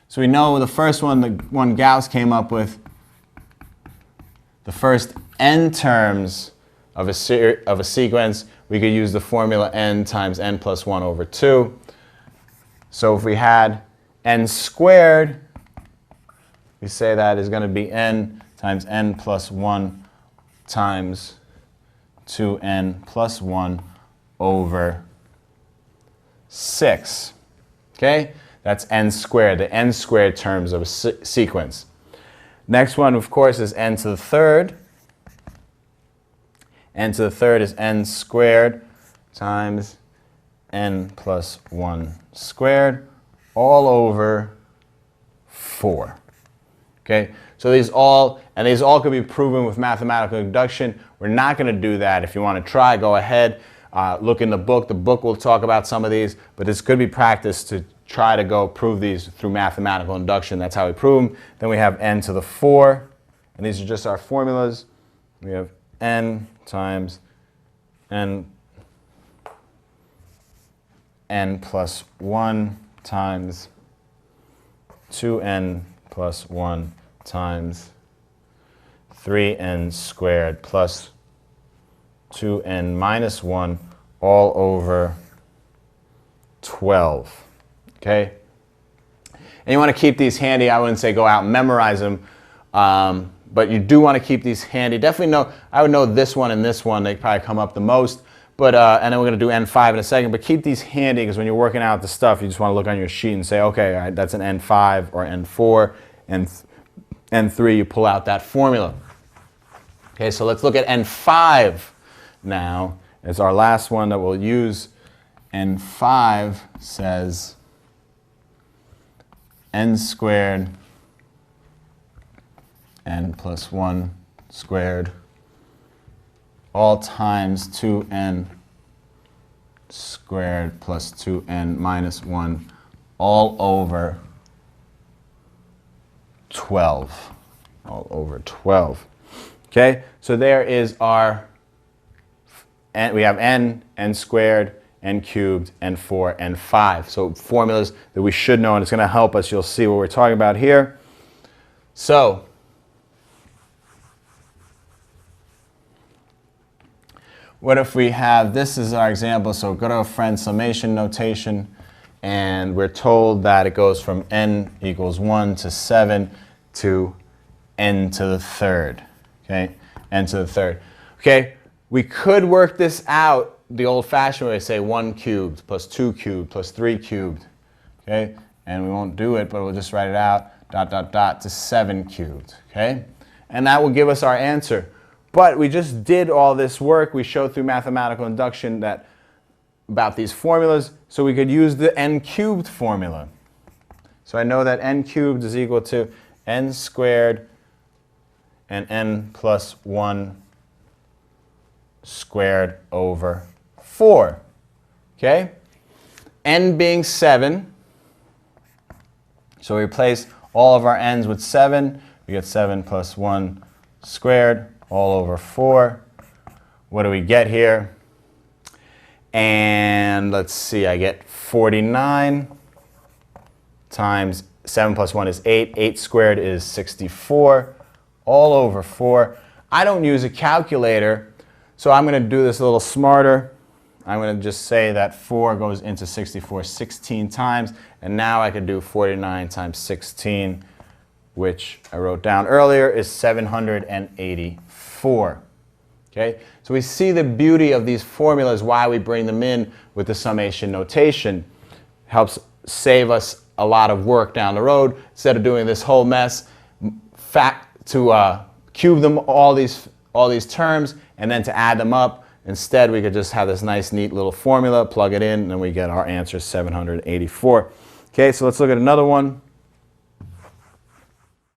So we know the first one, the one Gauss came up with, the first n terms of a sequence, we could use the formula n times n plus 1 over 2. So if we had n squared, we say that is going to be n times n plus 1 times 2n plus 1 over 6. Okay? That's n squared, the n squared terms of a sequence. Next one, of course, is n to the third. N to the third is n squared times n plus 1 squared all over 4. Okay? So these all could be proven with mathematical induction. We're not going to do that. If you want to try, go ahead. Look in the book. The book will talk about some of these, but this could be practice to try to go prove these through mathematical induction. That's how we prove them. Then we have n to the 4, and these are just our formulas. We have n times n plus 1 times 2n plus 1 times 3n squared plus 2n minus 1 all over 12. Okay? And you want to keep these handy. I wouldn't say go out and memorize them, but you do want to keep these handy. Definitely know, I would know this one and this one. They probably come up the most. But, and then we're going to do N5 in a second. But keep these handy because when you're working out the stuff, you just want to look on your sheet and say, okay, all right, that's an N5 or N4. And N3, you pull out that formula. Okay, so let's look at N5 now. It's our last one that we'll use. N5 says n squared n plus 1 squared all times 2n squared plus 2n minus 1 all over 12. All over 12. Okay, so there is our, and we have n squared, n cubed, n4, n5. So formulas that we should know, and it's going to help us. You'll see what we're talking about here. So what if we have, this is our example, so go to a friend summation notation, and we're told that it goes from n equals 1 to 7 to n to the third. Okay, n to the third. Okay, we could work this out the old-fashioned way, say 1 cubed plus 2 cubed plus 3 cubed. Okay, and we won't do it, but we'll just write it out, dot, dot, dot, to 7 cubed. Okay, and that will give us our answer. But we just did all this work. We showed through mathematical induction that about these formulas, so we could use the n cubed formula. So I know that n cubed is equal to n squared and n plus 1 squared over 4. Okay? N being 7. So we replace all of our n's with 7. We get 7 plus 1 squared all over 4. What do we get here? And let's see, I get 49 times 7 plus 1 is 8. 8 squared is 64 all over 4. I don't use a calculator, so I'm going to do this a little smarter. I'm going to just say that 4 goes into 64 16 times, and now I could do 49 times 16, which I wrote down earlier, is 784. Okay? So we see the beauty of these formulas, why we bring them in with the summation notation. Helps save us a lot of work down the road. Instead of doing this whole mess, to cube them all these terms and then to add them up. Instead, we could just have this nice, neat little formula, plug it in, and then we get our answer, 784. Okay, so let's look at another one.